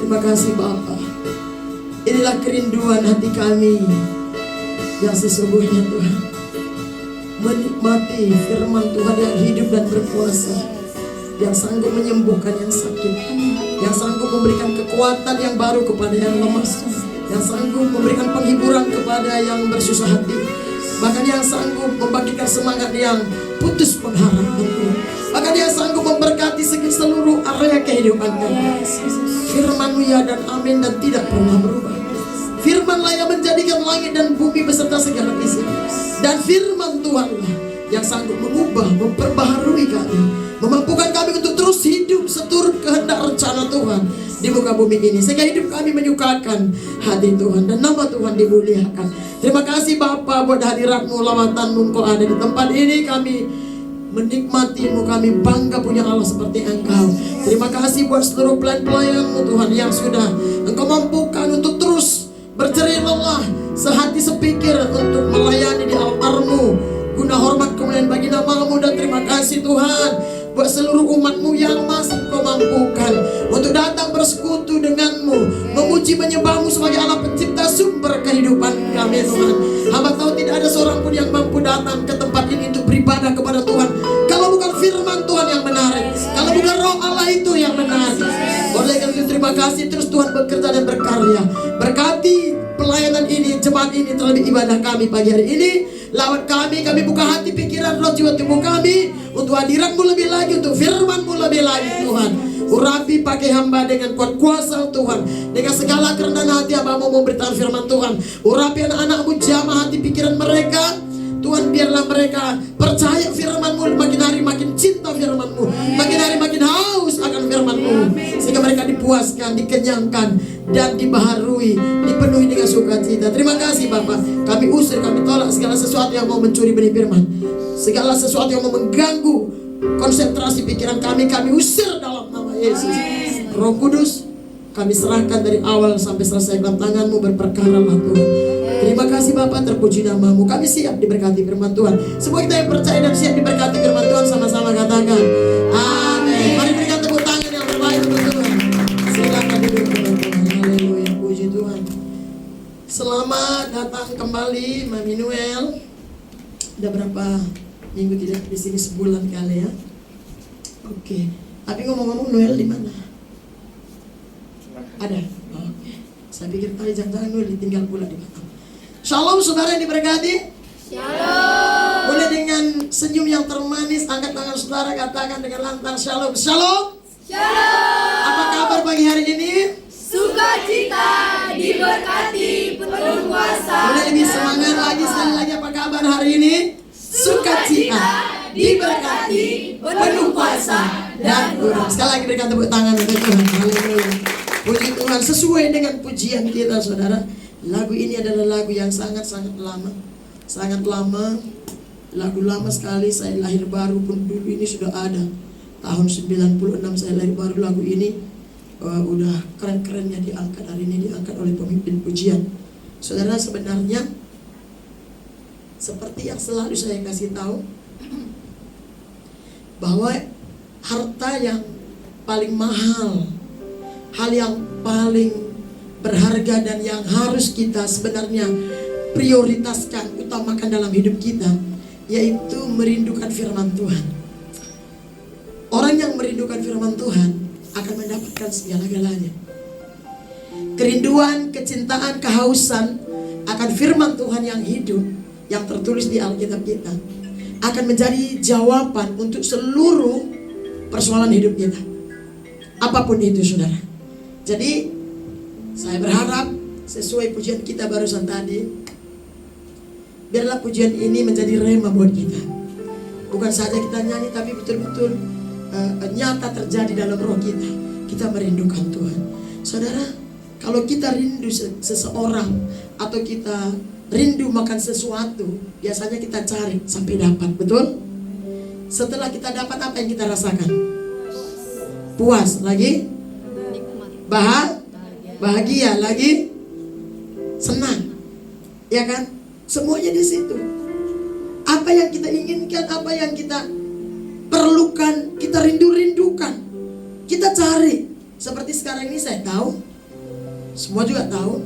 Terima kasih Bapa. Inilah kerinduan hati kami yang sesungguhnya Tuhan, menikmati firman Tuhan yang hidup dan berkuasa, yang sanggup menyembuhkan yang sakit, yang sanggup memberikan kekuatan yang baru kepada yang lemah, yang sanggup memberikan penghiburan kepada yang bersusah hati, bahkan yang sanggup membagikan semangat yang putus pengharapan, bahkan yang sanggup memberkati seluruh area kehidupan kami. Firman-Mu ya dan amin dan tidak pernah berubah. Firman-Lah yang menjadikan langit dan bumi beserta segala isi. Dan firman Tuhan-Lah yang sanggup mengubah, memperbaharui kami, memampukan kami untuk terus hidup seturut kehendak rencana Tuhan di muka bumi ini, sehingga hidup kami menyukakan hati Tuhan dan nama Tuhan dimuliakan. Terima kasih Bapa buat hadirat-Mu, lawatan-Mu Engkau ada di tempat ini. Kami menikmati-Mu, kami bangga punya Allah seperti Engkau. Terima kasih buat seluruh pelayan-pelayan-Mu Tuhan yang sudah Engkau mampukan untuk terus berjerih lelah, sehati sepikir untuk melayani di altar-Mu guna hormat kemuliaan bagi nama-Mu. Dan terima kasih Tuhan buat seluruh umat-Mu yang masih Kau mampukan untuk datang bersekutu dengan-Mu, memuji menyembah-Mu sebagai Allah pencipta sumber kehidupan kami Tuhan. Hamba tahu tidak ada seorang pun yang mampu datang ke tempat ini untuk beribadah kepada Tuhan kalau bukan firman Tuhan yang menarik, kalau bukan Roh Allah itu yang menarik. Oleh karena itu terima kasih, terus Tuhan bekerja dan berkarya. Berkati pelayanan ini, jemaat ini, terlebih ibadah kami pagi hari ini. Lawat kami buka hati, pikiran, roh, jiwa, tubuh kami untuk hadirat-Mu lebih lagi, untuk firman-Mu lebih lagi Tuhan. Urapi pakai hamba dengan kuat kuasa Tuhan, dengan segala kerendahan hati hamba mau memberitakan firman Tuhan. Urapi anak-anak-Mu, jamah hati pikiran mereka Tuhan, biarlah mereka percaya firman-Mu, makin hari makin cinta firman-Mu, makin hari makin haus akan firman-Mu, sehingga mereka dipuaskan, dikenyangkan, dan dibaharui, dipenuhi dengan sukacita. Terima kasih Bapa. Kami usir, kami tolak segala sesuatu yang mau mencuri benih firman, segala sesuatu yang mau mengganggu konsentrasi pikiran kami usir dalam nama Yesus. Roh Kudus, kami serahkan dari awal sampai selesai dalam tangan-Mu, berperkaralah Tuhan. Terima kasih Bapa, terpuji nama-Mu. Kami siap diberkati firman Tuhan. Semua kita yang percaya dan siap diberkati firman Tuhan, sama-sama katakan amin. Mari berikan tepuk tangan yang terbaik untuk Tuhan. Silakan duduk teman-teman. Haleluya, puji Tuhan. Selamat datang kembali Mami Noel. Udah berapa minggu tidak di sini, sebulan kali ya. Oke. Tapi ngomong-ngomong, Noel di mana? Ada. Oke. Saya pikir tadi jangan-jangan Noel ditinggal pula di Batam. Shalom saudara yang diberkati. Shalom. Boleh dengan senyum yang termanis angkat tangan saudara, katakan dengan lantang shalom. Shalom. Shalom. Apa kabar pagi hari ini? Sukacita, diberkati, penuh kuasa. Boleh lebih semangat lagi, sekali lagi, apa kabar hari ini? Sukacita, diberkati, penuh kuasa dan kurang. Sekali lagi berikan tepuk tangan untuk Tuhan. Haleluya. Puji Tuhan. Sesuai dengan pujian kita saudara, lagu ini adalah lagu yang sangat-sangat lama. Sangat lama. Lagu lama sekali. Saya lahir baru pun dulu ini sudah ada. Tahun 96 saya lahir baru, lagu ini udah keren-kerennya diangkat. Hari ini diangkat oleh pemimpin pujian. Saudara, sebenarnya seperti yang selalu saya kasih tahu, bahwa harta yang paling mahal, hal yang paling berharga dan yang harus kita sebenarnya prioritaskan, utamakan dalam hidup kita, yaitu merindukan firman Tuhan. Orang yang merindukan firman Tuhan akan mendapatkan segala-galanya. Kerinduan, kecintaan, kehausan akan firman Tuhan yang hidup, yang tertulis di Alkitab kita, akan menjadi jawaban untuk seluruh persoalan hidup kita, apapun itu saudara. Jadi saya berharap sesuai pujian kita barusan tadi, biarlah pujian ini menjadi rema buat kita. Bukan saja kita nyanyi, tapi betul-betul nyata terjadi dalam roh kita. Kita merindukan Tuhan. Saudara, Kalau kita rindu seseorang atau kita rindu makan sesuatu, biasanya kita cari sampai dapat, betul? Setelah kita dapat, apa yang kita rasakan? Puas lagi, bahagia lagi, senang, ya kan? Semuanya di situ. Apa yang kita inginkan, apa yang kita perlukan, kita rindukan, kita cari. Seperti sekarang ini saya tahu, semua juga tahu,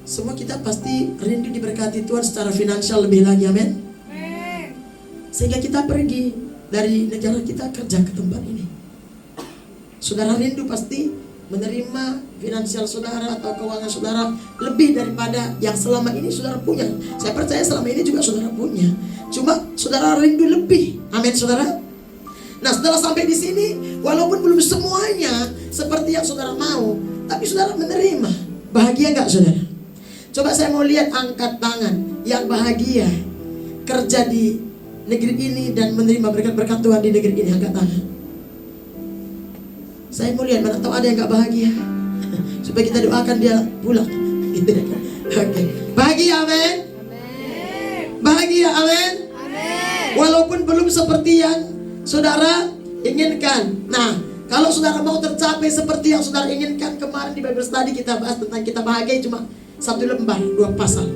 semua kita pasti rindu diberkati Tuhan secara finansial lebih lagi, amin. Sehingga kita pergi dari negara kita kerja ke tempat ini. Saudara rindu pasti menerima finansial saudara atau keuangan saudara lebih daripada yang selama ini saudara punya. Saya percaya selama ini juga saudara punya. Cuma saudara rindu lebih. Amin, saudara. Nah, setelah sampai di sini, walaupun belum semuanya seperti yang saudara mau, tapi saudara menerima. Bahagia enggak, saudara? Coba saya mau lihat angkat tangan yang bahagia kerja di negeri ini dan menerima berkat-berkat Tuhan di negeri ini. Angkat tangan. Saya mau lihat, mana tahu ada yang gak bahagia. Supaya kita doakan dia pulang. Gitu. Oke. Bahagia, amin. Bahagia, amin. Walaupun belum seperti yang saudara inginkan. Nah, kalau saudara mau tercapai seperti yang saudara inginkan, kemarin di Bible Study kita bahas tentang kita bahagia cuma 1 lembar, 2 pasal.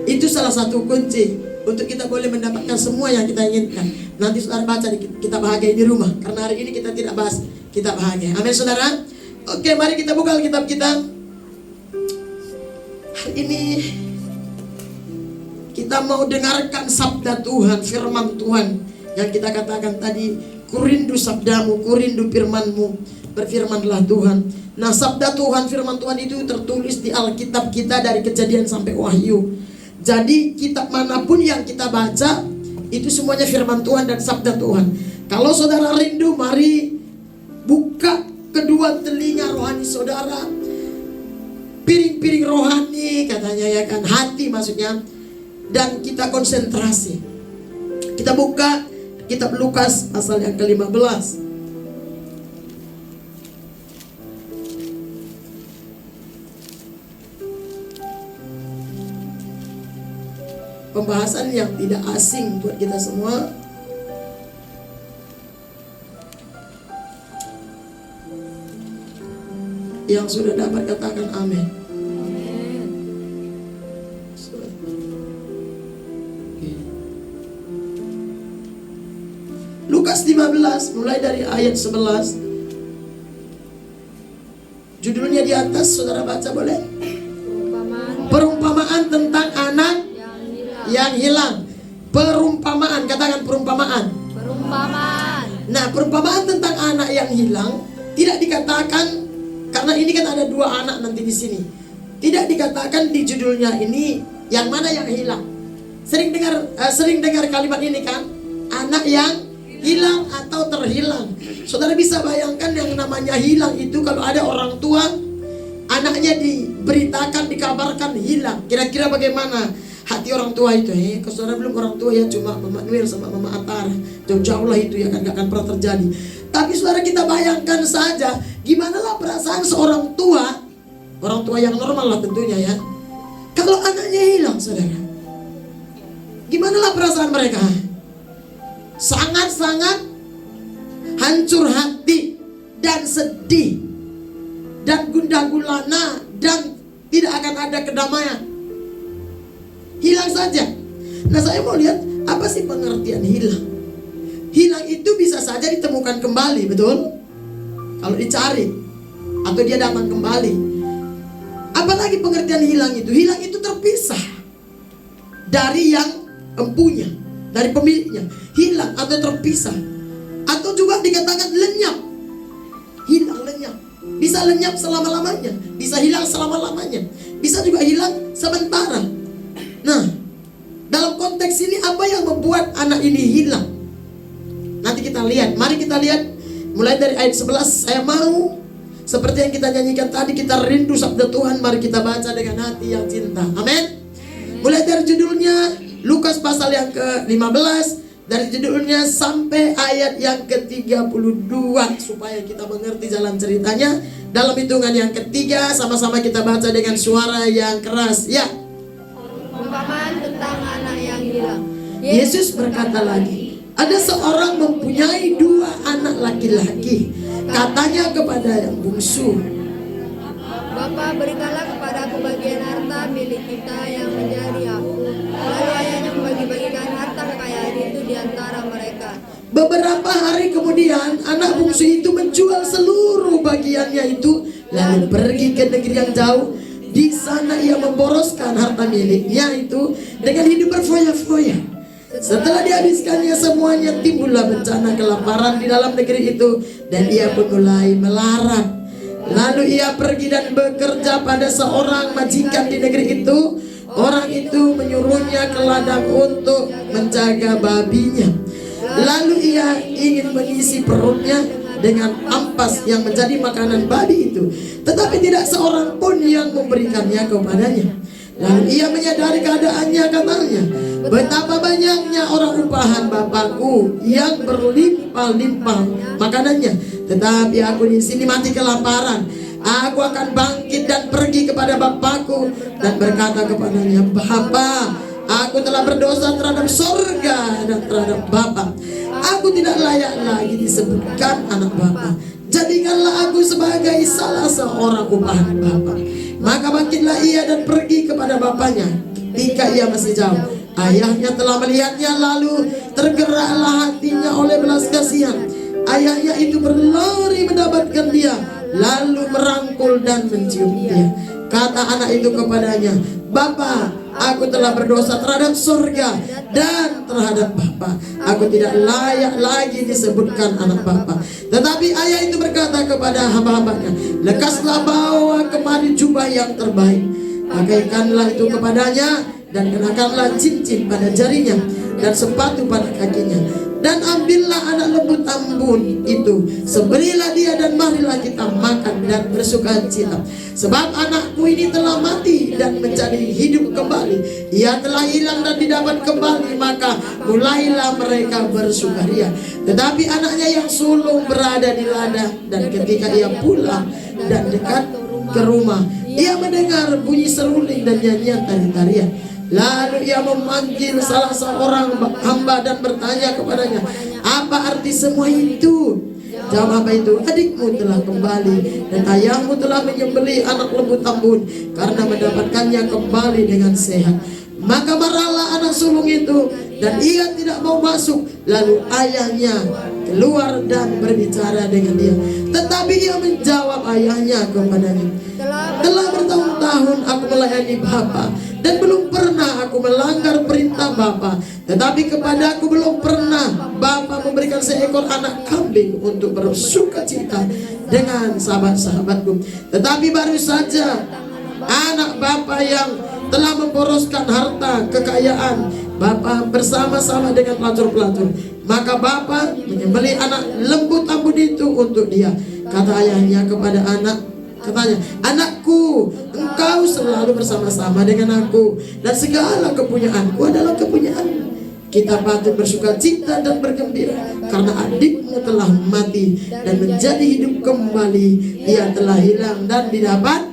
Itu salah satu kunci untuk kita boleh mendapatkan semua yang kita inginkan. Nanti saudara baca di Kitab Bahagia di rumah. Karena hari ini kita tidak bahas Kitab Bahagia. Amin, saudara. Oke, mari kita buka Alkitab kita. Hari ini kita mau dengarkan sabda Tuhan, firman Tuhan. Yang kita katakan tadi, ku rindu sabdamu, ku rindu firmanmu, berfirmanlah Tuhan. Nah, sabda Tuhan, firman Tuhan itu tertulis di Alkitab kita dari Kejadian sampai Wahyu. Jadi kitab manapun yang kita baca, itu semuanya firman Tuhan dan sabda Tuhan. Kalau saudara rindu, mari buka kedua telinga rohani saudara, piring-piring rohani katanya, ya kan, hati maksudnya, dan kita konsentrasi. Kita buka kitab Lukas pasal yang ke-15. Pembahasan yang tidak asing buat kita semua. Yang sudah dapat katakan amin. Lukas 15 mulai dari ayat 11. Judulnya di atas, saudara baca boleh? Perumpamaan tentang anak yang hilang. Perumpamaan, katakan perumpamaan. Nah, perumpamaan tentang anak yang hilang tidak dikatakan, karena ini kan ada 2 anak nanti di sini. Tidak dikatakan di judulnya ini yang mana yang hilang. Sering dengar kalimat ini kan? Anak yang hilang atau terhilang. Saudara bisa bayangkan yang namanya hilang itu kalau ada orang tua, anaknya diberitakan, dikabarkan hilang. Kira-kira bagaimana hati orang tua itu? Kalau saudara belum orang tua ya cuma Mama Nwir sama Mama Atara, jauh-jauh lah itu ya kan, gak akan pernah terjadi. Tapi saudara kita bayangkan saja, gimana lah perasaan seorang tua, orang tua yang normal lah tentunya ya, kalau anaknya hilang, saudara. Gimana lah perasaan mereka? Sangat-sangat hancur hati dan sedih dan gundah gulana dan tidak akan ada kedamaian. Hilang saja. Nah, saya mau lihat apa sih pengertian hilang. Hilang itu bisa saja ditemukan kembali, betul? Kalau dicari atau dia datang kembali. Apalagi pengertian hilang itu? Hilang itu terpisah dari yang empunya, dari pemiliknya. Hilang atau terpisah. Atau juga dikatakan lenyap. Hilang, lenyap. Bisa lenyap selama-lamanya, bisa hilang selama-lamanya, bisa juga hilang sementara. Nah, dalam konteks ini apa yang membuat anak ini hilang? Nanti kita lihat. Mari kita lihat mulai dari ayat 11. Saya mau seperti yang kita nyanyikan tadi, kita rindu sabda Tuhan. Mari kita baca dengan hati yang cinta. Amin. Mulai dari judulnya Lukas pasal yang ke-15 dari judulnya sampai ayat yang ke-32 supaya kita mengerti jalan ceritanya. Dalam hitungan yang ketiga sama-sama kita baca dengan suara yang keras. Ya. Perumpamaan tentang anak yang hilang. Yesus berkata lagi, ada seorang mempunyai 2 anak laki-laki. Katanya kepada yang bungsu, Bapa, berikanlah kepadaku bagian harta milik kita yang menjadi aku. Lalu ayahnya membagi-bagikan harta kekayaan itu di antara mereka. beberapa hari kemudian anak bungsu itu menjual seluruh bagiannya itu, lalu pergi ke negeri yang jauh. Di sana ia memboroskan harta miliknya itu dengan hidup berfoya-foya. Setelah dihabiskannya semuanya, timbullah bencana kelaparan di dalam negeri itu, dan ia pun mulai melarat. Lalu ia pergi dan bekerja pada seorang majikan di negeri itu. Orang itu menyuruhnya ke ladang untuk menjaga babinya. Lalu ia ingin mengisi perutnya dengan ampas yang menjadi makanan babi itu, tetapi tidak seorang pun yang memberikannya kepadanya. Lalu ia menyadari keadaannya, katanya, betapa banyaknya orang upahan Bapakku yang berlimpah-limpah makanannya, tetapi aku di sini mati kelaparan. Aku akan bangkit dan pergi kepada Bapakku dan berkata kepadanya, Bapa, aku telah berdosa terhadap sorga dan terhadap Bapa. Aku tidak layak lagi disebutkan anak Bapa. Jadikanlah aku sebagai salah seorang upahan Bapa. Maka bangkitlah ia dan pergi kepada bapaknya. Ketika ia masih jauh, ayahnya telah melihatnya, lalu tergeraklah hatinya oleh belas kasihan. Ayahnya itu berlari mendapatkan dia, lalu merangkul dan mencium dia. Kata anak itu kepadanya, Bapa, aku telah berdosa terhadap surga dan terhadap Bapa. Aku tidak layak lagi disebutkan anak Bapa. Tetapi ayah itu berkata kepada hamba-hambanya, lekaslah bawa kemari jubah yang terbaik, pakaikanlah itu kepadanya, dan kenakanlah cincin pada jarinya dan sepatu pada kakinya. Dan ambillah anak lembu tambun itu, sembelilah dia, dan marilah kita makan dan bersukacita. Sebab anakku ini telah mati dan menjadi hidup kembali. Ia telah hilang dan didapat kembali. Maka mulailah mereka bersukaria. Tetapi anaknya yang sulung berada di ladang, dan ketika ia pulang dan dekat ke rumah, ia mendengar bunyi seruling dan nyanyian tari-tarian. Lalu ia memanggil salah seorang hamba dan bertanya kepadanya, apa arti semua itu? Jawab hamba itu, adikmu telah kembali dan ayahmu telah menyembelih anak lembu tambun karena mendapatkannya kembali dengan sehat. Maka marahlah anak sulung itu dan ia tidak mau masuk. Lalu ayahnya keluar dan berbicara dengan dia. Tetapi ia menjawab ayahnya kepadanya, telah bertahun-tahun aku melayani Bapa, dan belum pernah aku melanggar perintah Bapa. Tetapi kepadaku belum pernah Bapa memberikan seekor anak kambing untuk bersukacita dengan sahabat-sahabatku. Tetapi baru saja anak Bapa yang telah memboroskan harta kekayaan Bapa bersama-sama dengan pelacur-pelacur. Maka Bapa menyembelih anak lembu tambun itu untuk dia. Kata ayahnya kepada katanya, anakku, engkau selalu bersama-sama dengan aku, dan segala kepunyaanku adalah kepunyaanmu. Kita patut bersukacita dan bergembira karena adikmu telah mati dan menjadi hidup kembali. Ia telah hilang dan didapat.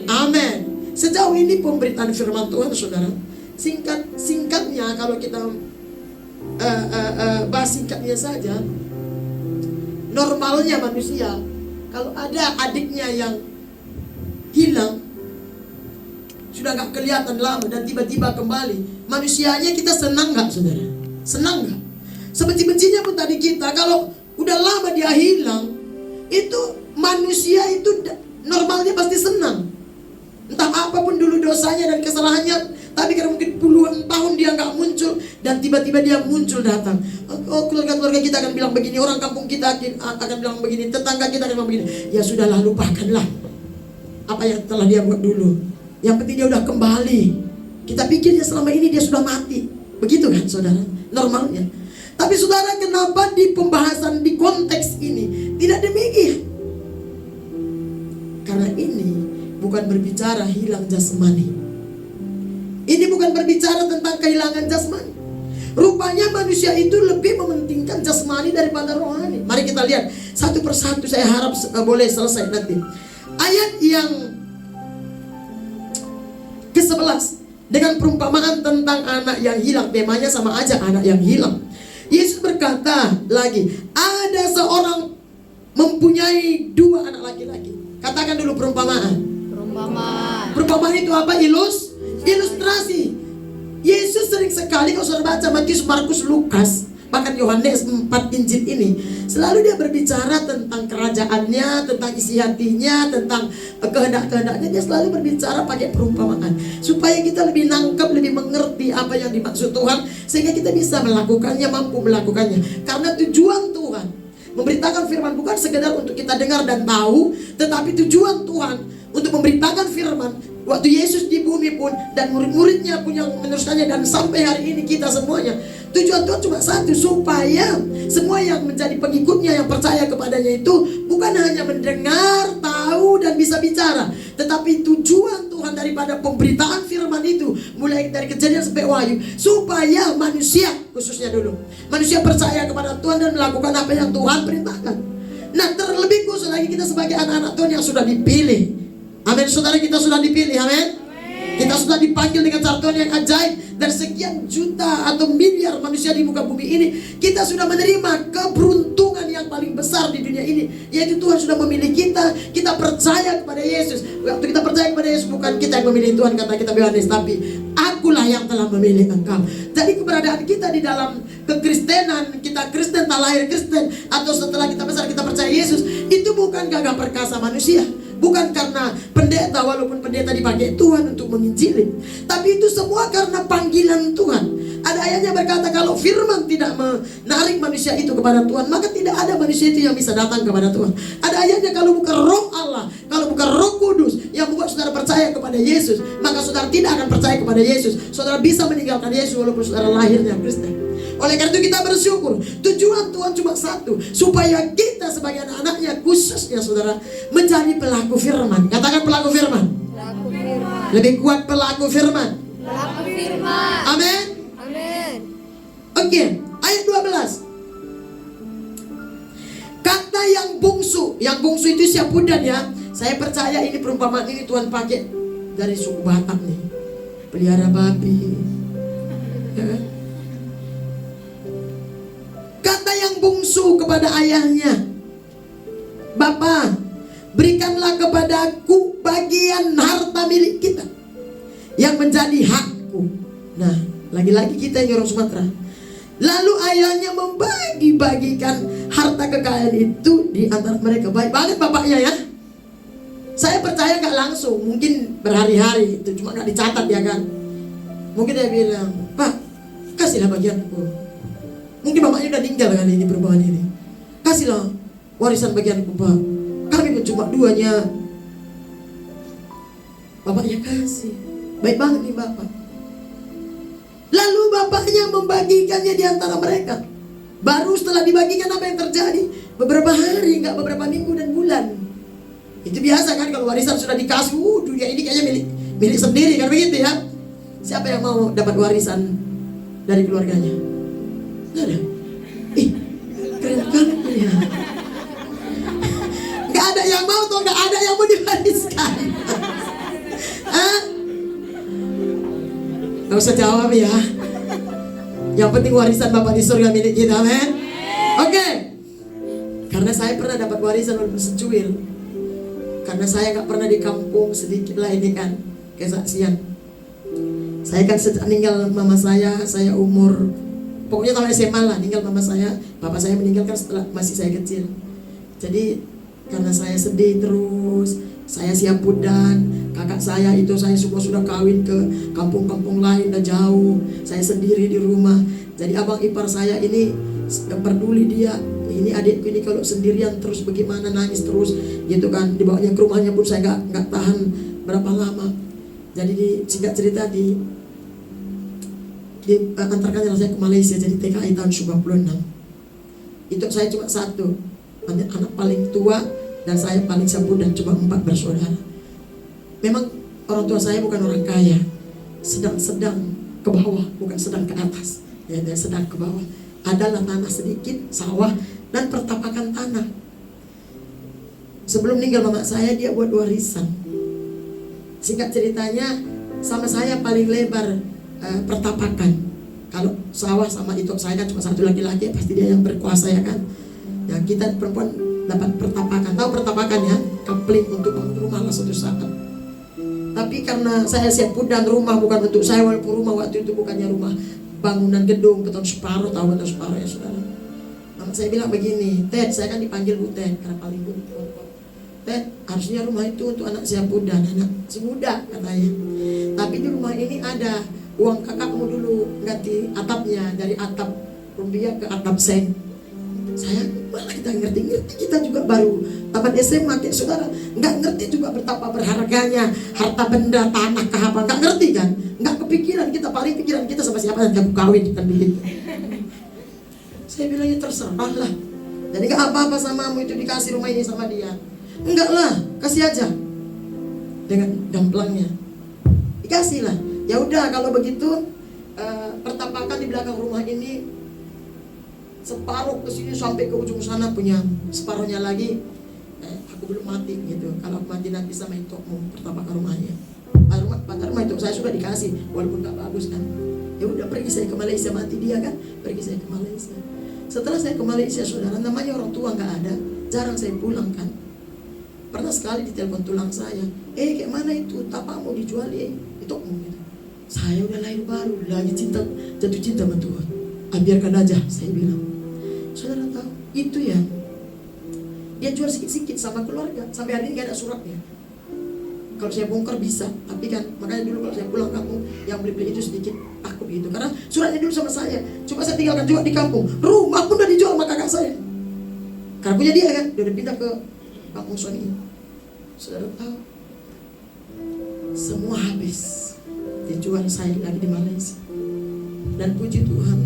Amin. Sejauh ini pemberitaan firman Tuhan, saudara. Singkatnya kalau kita bahas singkatnya saja, normalnya manusia, kalau ada adiknya yang hilang, sudah gak kelihatan lama dan tiba-tiba kembali, manusianya kita senang gak, saudara? Senang gak? Sebenci-bencinya pun tadi kita, kalau udah lama dia hilang, itu manusia itu normalnya pasti senang. Entah apapun dulu dosanya dan kesalahannya, tapi karena mungkin puluhan tahun dia gak muncul, dan tiba-tiba dia muncul datang. Oh, keluarga-keluarga kita akan bilang begini, orang kampung kita akan bilang begini, tetangga kita akan bilang begini. Ya sudahlah, lupakanlah apa yang telah dia buat dulu. Yang penting dia udah kembali. Kita pikir dia selama ini dia sudah mati. Begitu kan, saudara? Normalnya. Tapi saudara, kenapa di pembahasan di konteks ini tidak demikian? Karena ini bukan berbicara hilang jasmani. Ini bukan berbicara tentang kehilangan jasmani. Rupanya manusia itu lebih mementingkan jasmani daripada rohani. Mari kita lihat satu persatu, saya harap boleh selesai nanti. Ayat yang ke-11 dengan perumpamaan tentang anak yang hilang. Temanya sama aja, anak yang hilang. Yesus berkata lagi, ada seorang mempunyai 2 anak laki-laki. Katakan dulu perumpamaan. Perumpamaan itu apa? Ilustrasi. Yesus sering sekali, kalau saudara baca Matius, Markus, Lukas, bahkan Yohanes 4 Injil ini, selalu dia berbicara tentang kerajaannya, tentang isi hatinya, tentang kehendak-kehendaknya. Dia selalu berbicara pakai perumpamaan, supaya kita lebih nangkep, lebih mengerti apa yang dimaksud Tuhan, sehingga kita bisa melakukannya, mampu melakukannya. Karena tujuan Tuhan memberitakan firman bukan sekedar untuk kita dengar dan tahu, tetapi tujuan Tuhan untuk memberitakan firman waktu Yesus di bumi pun, dan murid-muridnya pun yang meneruskannya, dan sampai hari ini kita semuanya. Tujuan Tuhan cuma satu, supaya semua yang menjadi pengikutnya, yang percaya kepadanya itu bukan hanya mendengar, tahu, dan bisa bicara, tetapi tujuan Tuhan daripada pemberitaan firman itu, mulai dari Kejadian sampai Wahyu, supaya manusia, khususnya dulu, manusia percaya kepada Tuhan dan melakukan apa yang Tuhan perintahkan. Nah, terlebih khusus lagi kita sebagai anak-anak Tuhan yang sudah dipilih. Amin, saudara, kita sudah dipilih, amin. Kita sudah dipanggil dengan cara Tuhan yang ajaib. Dan sekian juta atau miliar manusia di muka bumi ini, kita sudah menerima keberuntungan yang paling besar di dunia ini, yaitu Tuhan sudah memilih kita. Kita percaya kepada Yesus. Waktu kita percaya kepada Yesus, bukan kita yang memilih Tuhan, kata kita Yohanes, tapi akulah yang telah memilih engkau. Jadi keberadaan kita di dalam kekristenan, kita Kristen, tak lahir Kristen, atau setelah kita besar kita percaya Yesus, itu bukan gagah perkasa manusia. Bukan karena pendeta, walaupun pendeta dipakai Tuhan untuk menginjili, tapi itu semua karena panggilan Tuhan. Ada ayatnya berkata, kalau firman tidak menarik manusia itu kepada Tuhan, maka tidak ada manusia itu yang bisa datang kepada Tuhan. Ada ayatnya, kalau bukan Roh Allah, kalau bukan Roh Kudus yang membuat saudara percaya kepada Yesus, maka saudara tidak akan percaya kepada Yesus. Saudara bisa meninggalkan Yesus walaupun saudara lahirnya Kristen. Oleh karena itu kita bersyukur, tujuan Tuhan cuma satu, supaya kita sebagai anak-anaknya, khususnya saudara, menjadi pelaku firman. Katakan pelaku firman. Lebih kuat pelaku firman. Amin. Oke, ayat 12. Kata yang bungsu itu Syapudan ya. Saya percaya ini perumpamaan ini Tuhan pakai dari suku Batak nih, pelihara babi ya. Kata yang bungsu kepada ayahnya, Bapa, berikanlah kepadaku bagian harta milik kita yang menjadi hakku. Nah, lagi-lagi kita yang orang Sumatera. Lalu ayahnya membagi-bagikan harta kekayaan itu di antara mereka. Baik banget bapaknya ya. Saya percaya gak langsung, mungkin berhari-hari itu cuma gak dicatat ya kan. Mungkin dia bilang, Pak, kasihlah bagianku. Mungkin bapaknya udah tinggal kali ini perubahan ini. Kasihlah warisan bagianku, Pak. Kami pun cuma 2-nya. Bapaknya kasih. Baik banget nih bapak. Lalu bapaknya membagikannya di antara mereka. Baru setelah dibagikan apa yang terjadi? Beberapa hari, enggak beberapa minggu dan bulan. Itu biasa kan kalau warisan sudah dikasih, dunia ini kayaknya milik sendiri kan begitu ya. Siapa yang mau dapat warisan dari keluarganya? Nggak ada. Keren banget ya. Nggak ada yang mau atau nggak ada yang mau diwariskan? Nggak usah jawab ya. Yang penting warisan Bapak di surga milik kita, amin. Oke. Karena saya pernah dapat warisan walaupun secuil. Karena saya nggak pernah di kampung, sedikit lah ini kan kesaksian. Saya kan sejak meninggal mama saya umur, pokoknya tahun SMA lah, meninggal mama saya. Bapak saya meninggal kan setelah masih saya kecil. Jadi karena saya sedih terus, saya Syapudan, kakak saya itu saya semua sudah kawin ke kampung-kampung lain, udah jauh. Saya sendiri di rumah. Jadi abang ipar saya ini peduli dia. Ini adikku ini kalau sendirian terus bagaimana, nangis terus gitu kan. Dibawanya ke rumahnya pun saya nggak tahan berapa lama. Jadi singkat cerita antarkannya saya ke Malaysia jadi TKI tahun 96. Itu saya cuma satu, anak paling tua dan saya paling Syapudan, cuma 4 bersaudara. Memang orang tua saya bukan orang kaya, sedang ke bawah, bukan sedang ke atas. dia sedang ke bawah. Adalah tanah sedikit, sawah, dan pertapakan tanah. Sebelum meninggal mama saya, dia buat warisan. Singkat ceritanya, sama saya paling lebar pertapakan. Kalau sawah sama itu saya kan cuma satu laki-laki, pasti dia yang berkuasa ya kan. Ya kita perempuan dapat pertapakan. Tahu pertapakan ya? Kapling untuk bangun rumah lah suatu saat. Tapi karena saya siap pudang rumah bukan untuk saya, walaupun rumah waktu itu bukannya rumah bangunan gedung beton separuh, tahu beton separuh ya saudara. Mama saya bilang begini, Ted, saya kan dipanggil Bu Ted karena paling Bu. Ted, harusnya rumah itu untuk anak siap pudang, anak si muda katanya. Tapi di rumah ini ada uang kakakmu dulu ganti atapnya dari atap rumbia ke atap seng. Saya malah kita ngerti-ngerti, kita juga baru tamat SMA kayak saudara, nggak ngerti juga betapa berharganya harta benda, tanah, apa nggak ngerti kan, nggak kepikiran kita, paling pikiran kita sama siapa yang kawin kan begitu. Saya bilang ya terserah lah, jadi nggak apa-apa samamu itu dikasih rumah ini sama dia, enggak lah, kasih aja dengan gamplangnya, dikasih lah. Ya udah kalau begitu pertapakan di belakang rumah ini separuh ke sini sampai ke ujung sana punya, separuhnya lagi aku belum mati gitu. Kalau aku mati nanti sama itu mau pertapakan rumahnya. Rumah itu saya sudah dikasih walaupun gak bagus kan. Ya udah pergi saya ke Malaysia, mati dia kan, pergi saya ke Malaysia. Setelah saya ke Malaysia saudara, namanya orang tua nggak ada, jarang saya pulang kan. Pernah sekali ditelepon tulang saya, kayak mana itu tapak mau dijual itu gitu. Saya udah lahir baru, lagi jatuh cinta sama Tuhan. Biarkan aja, saya bilang. Saudara tahu, itu ya dia jual sikit-sikit sama keluarga. Sampai hari ini gak ada suratnya. Kalau saya bongkar bisa, tapi kan makanya dulu kalau saya pulang kampung, yang beli-beli itu sedikit takut gitu. Karena suratnya dulu sama saya, cuma saya tinggalkan juga di kampung. Rumah pun udah dijual sama kakak saya. Karena punya dia kan, dia udah pindah ke kampung Sony. Saudara tahu, semua habis. Dijual saya lagi di Malaysia. Dan puji Tuhan,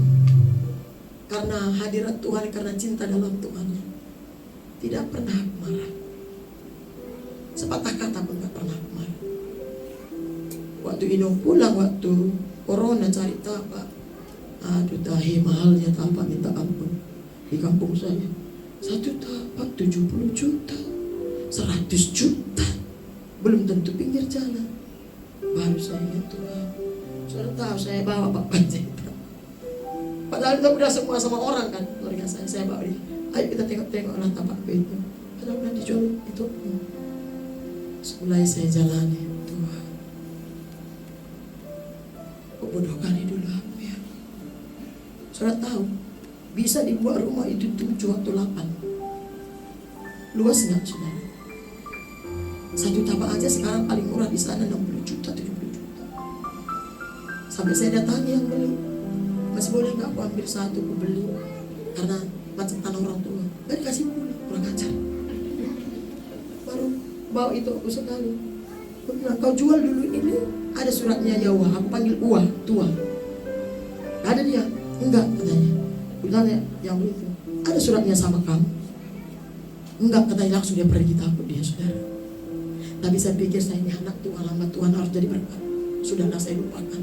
karena hadirat Tuhan, karena cinta dalam Tuhan, tidak pernah marah. Sepatah kata pun gak pernah marah. Waktu Inung pulang, waktu corona cari tapak, aduh tahi mahalnya tapak minta ampun. Di kampung saya satu tapak 70 juta, 100 juta, belum tentu pinggir jalan. Baru saya ingat Tuhan. Sudah tahu saya bawa Pak Panjaitan. Padahal itu udah semua sama orang kan, keluarga saya bawa dia. Ayo kita tengok-tengok lah tapakku itu. Padahal udah dijual itu. Mulai saya jalani Tuhan. Bodoh kali dulu aku ya. Sudah tahu, bisa dibuat rumah itu 7 atau 8. Luas nggak saudara? Satu tapak aja sekarang paling murah di sana 60 juta, 70 juta. Sampai saya datangi yang beli. Masih boleh nggak aku ambil satu, aku beli karena macam tanah orang tua. Dan kasih pulang, kurang ajar. Baru bawa itu aku sekali. Aku bilang, kau jual dulu ini, ada suratnya ya wah. Aku panggil uah, tua. Ada dia? Enggak katanya. Bilangnya yang itu. Ada suratnya sama kamu? Enggak katanya, langsung dia pergi, takut dia saudara. Tapi saya pikir saya ini anak Tuhan, hamba Tuhan harus jadi berkat. Sudahlah saya lupakan.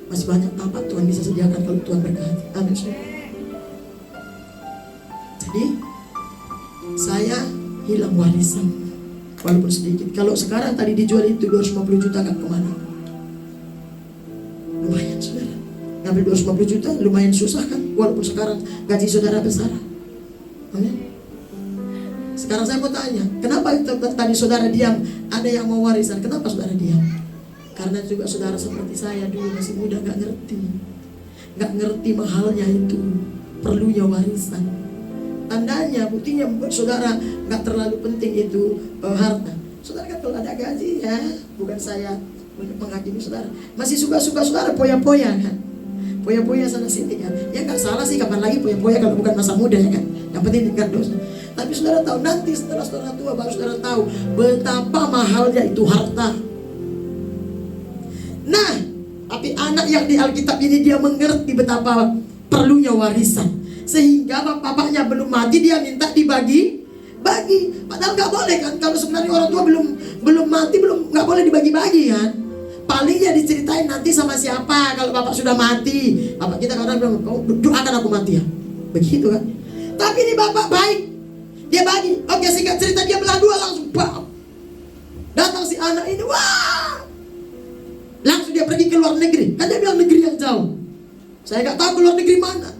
Masih banyak tempat Tuhan bisa sediakan kalau Tuhan berkati. Amin. Jadi saya hilang warisan walaupun sedikit. Kalau sekarang tadi dijual itu 250 juta kan kemana? Lumayan saudara. Ngambil 250 juta lumayan susah kan? Walaupun sekarang gaji saudara besar. Amin. Sekarang saya mau tanya, kenapa tadi saudara diam? Ada yang mau warisan, kenapa saudara diam? Karena juga saudara seperti saya dulu masih muda, gak ngerti mahalnya itu, perlunya warisan. Tandanya, buktinya buat saudara gak terlalu penting itu harta. Saudara kan kalau ada gaji ya, bukan saya menghakimi saudara, masih suka-suka saudara poya-poya kan, poya-poya sana sini kan. Ya gak salah sih, kapan lagi poya-poya kalau bukan masa muda ya kan. Yang penting tinggal dosa. Tapi saudara tahu, nanti setelah saudara tua baru saudara tahu betapa mahalnya itu harta. Nah, tapi anak yang di Alkitab ini dia mengerti betapa perlunya warisan. Sehingga bapaknya belum mati dia minta dibagi. Padahal nggak boleh kan, kalau sebenarnya orang tua belum mati, nggak boleh dibagi-bagi kan. palingnya diceritain nanti sama siapa kalau bapak sudah mati. Bapak kita kadang bilang, kau doakan aku mati ya. Begitu kan. Tapi ini bapak baik. Dia bagi. Oke, singkat cerita dia belah dua langsung. Bam. Datang si anak ini. Wah. Langsung dia pergi ke luar negeri. Kan dia bilang negeri yang jauh. Saya gak tahu ke luar negeri mana.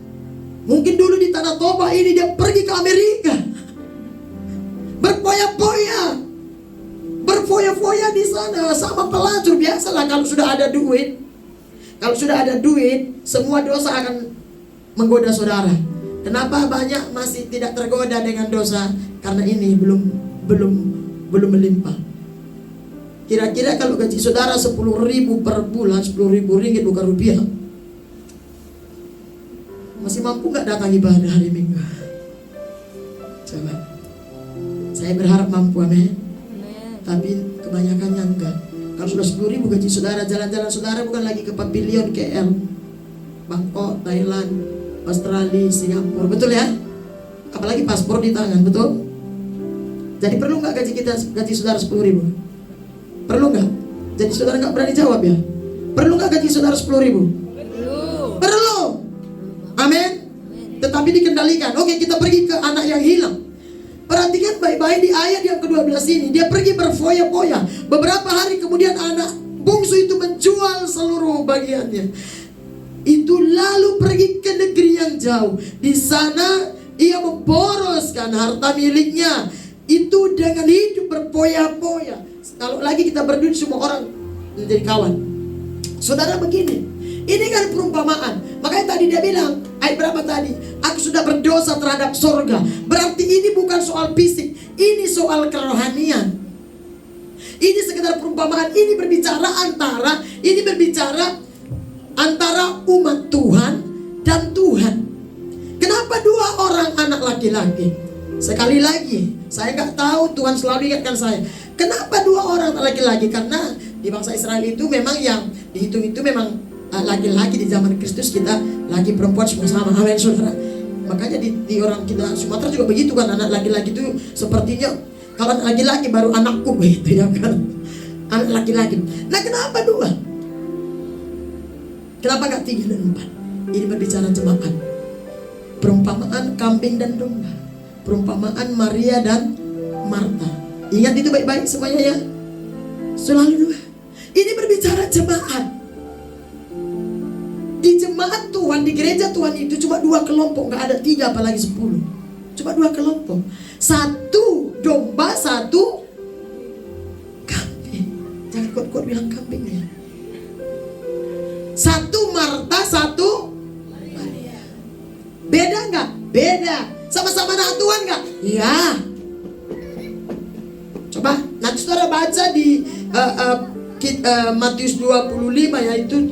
Mungkin dulu di Tanah Toba ini dia pergi ke Amerika. Berfoya-foya. Berfoya-foya di sana sama pelacur. Biasalah kalau sudah ada duit. Kalau sudah ada duit, semua dosa akan menggoda saudara. Kenapa banyak masih tidak tergoda dengan dosa? Karena ini belum melimpah. Kira-kira kalau gaji saudara 10.000 per bulan, 10.000 ringgit bukan rupiah, masih mampu gak datang ibadah hari Minggu? Coba. Saya berharap mampu, amin. Tapi kebanyakannya enggak. Kalau sudah 10.000 gaji saudara, jalan-jalan saudara bukan lagi ke pavilion KL, Bangkok, Thailand, Australia, Singapura, betul ya? Apalagi paspor di tangan, betul? Jadi perlu nggak gaji saudara 10.000? Perlu nggak? Jadi saudara nggak berani jawab ya? Perlu nggak gaji saudara 10.000? Perlu. Amin. Tetapi dikendalikan. Oke, kita pergi ke anak yang hilang. Perhatikan baik-baik di ayat yang ke-12 ini. Dia pergi berfoya-foya. Beberapa hari kemudian anak bungsu itu menjual seluruh bagiannya. Itu lalu pergi ke negeri yang jauh. Di sana ia memboroskan harta miliknya. Itu dengan hidup berfoya-foya. Kalau lagi kita berduit semua orang menjadi kawan. Saudara begini, ini kan perumpamaan. Makanya tadi dia bilang, ayat berapa tadi? Aku sudah berdosa terhadap sorga. Berarti ini bukan soal fisik, ini soal kerohanian. Ini sekedar perumpamaan. Ini berbicara antara umat Tuhan dan Tuhan. Kenapa dua orang anak laki-laki? Sekali lagi, saya nggak tahu, Tuhan selalu ingatkan saya. Kenapa dua orang laki-laki? Karena di bangsa Israel itu memang yang dihitung itu memang laki-laki. Di zaman Kristus kita laki perempuan semua sama. Amin saudara. Makanya di orang kita Sumatera juga begitu kan. Anak laki-laki itu sepertinya kalau anak laki-laki baru anakku begitu ya kan. Anak laki-laki. Nah kenapa dua? Kenapa gak 3 dan 4? Ini berbicara jemaat. Perumpamaan kambing dan domba. Perumpamaan Maria dan Marta. Ingat itu baik-baik semuanya ya. Selalu dua. Ini berbicara jemaat. Di jemaat Tuhan, di gereja Tuhan itu cuma 2 kelompok, gak ada 3 apalagi 10. Cuma 2 kelompok. 1 domba, 1 kambing. Jangan kuat-kuat bilang kambing ya. 1 Marta, 1 Maria. Beda gak? Beda. Sama-sama anak Tuhan gak? Iya. Coba nanti saudara baca di Matius 25 yaitu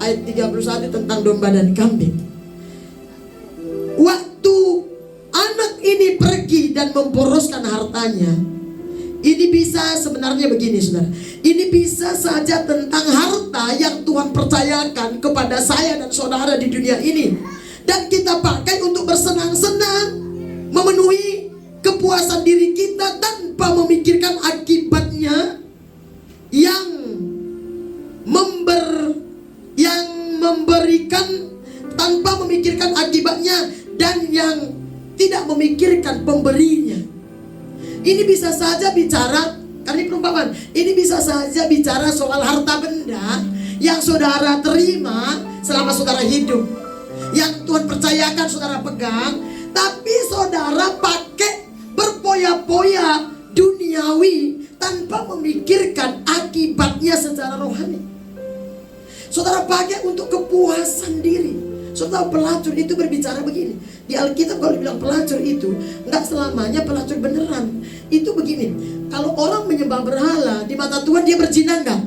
ayat 31 tentang domba dan kambing. Waktu anak ini pergi dan memboroskan hartanya, ini bisa sebenarnya begini saudara. Ini bisa saja tentang harta yang Tuhan percayakan kepada saya dan saudara di dunia ini, dan kita pakai untuk bersenang-senang, memenuhi kepuasan diri kita tanpa memikirkan akibatnya, yang memberikan tanpa memikirkan akibatnya, dan yang tidak memikirkan pemberinya. Ini bisa saja bicara, karena ini perumpamaan, ini bisa saja bicara soal harta benda yang saudara terima selama saudara hidup, yang Tuhan percayakan saudara pegang, tapi saudara pakai berpoya-poya duniawi tanpa memikirkan akibatnya secara rohani. Saudara pakai untuk kepuasan diri. Saudara, pelacur itu berbicara begini. Di Alkitab kalau dibilang pelacur itu enggak selamanya pelacur beneran. Itu begini, kalau orang menyembah berhala, di mata Tuhan dia berzina enggak?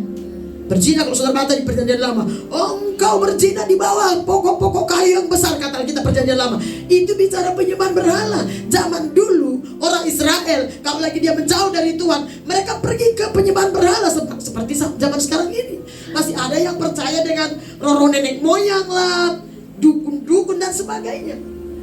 Berzina kalau saudara baca di Perjanjian Lama. Oh, engkau berzina di bawah pokok-pokok kayu yang besar, kata kita Perjanjian Lama. Itu bicara penyembahan berhala. Zaman dulu orang Israel kalau lagi dia menjauh dari Tuhan, mereka pergi ke penyembahan berhala seperti zaman sekarang ini. Masih ada yang percaya dengan roh nenek moyang lah, dukun-dukun dan sebagainya,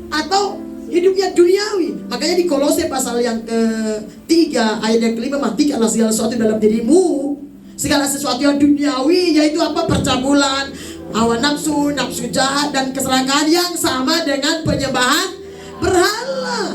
atau hidupnya duniawi. Makanya di Kolose pasal yang ke-3 ayat yang ke-5, matikanlah segala sesuatu dalam dirimu segala sesuatu yang duniawi, yaitu apa? Percabulan, hawa nafsu, nafsu jahat, dan keserakahan yang sama dengan penyembahan berhala.